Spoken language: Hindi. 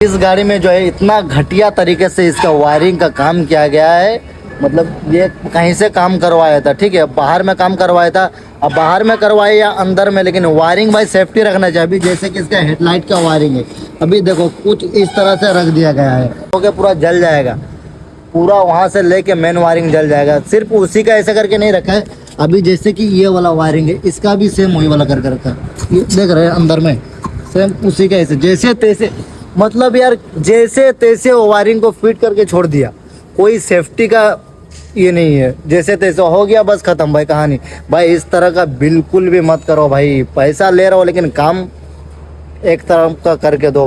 इस गाड़ी में जो है इतना घटिया तरीके से इसका वायरिंग का काम किया गया है। मतलब ये कहीं से काम करवाया था, ठीक है, बाहर में काम करवाया था। अब बाहर में करवाए या अंदर में, लेकिन वायरिंग भाई सेफ्टी रखना चाहिए। अभी जैसे कि इसका हेडलाइट का वायरिंग है, अभी देखो कुछ इस तरह से रख दिया गया है, ओके, पूरा जल जाएगा, पूरा वहाँ से लेके मेन वायरिंग जल जाएगा। सिर्फ उसी का ऐसा करके नहीं रखा है। अभी जैसे कि ये वाला वायरिंग है, इसका भी सेम वही वाला करके रखा है। ये देख रहे हैं अंदर में सेम उसी का ऐसे जैसे तैसे, मतलब यार जैसे तैसे वो वायरिंग को फिट करके छोड़ दिया। कोई सेफ्टी का ये नहीं है, जैसे तैसे हो गया बस खत्म भाई कहानी। भाई इस तरह का बिल्कुल भी मत करो भाई, पैसा ले रहा हो लेकिन काम एक तरह का करके दो।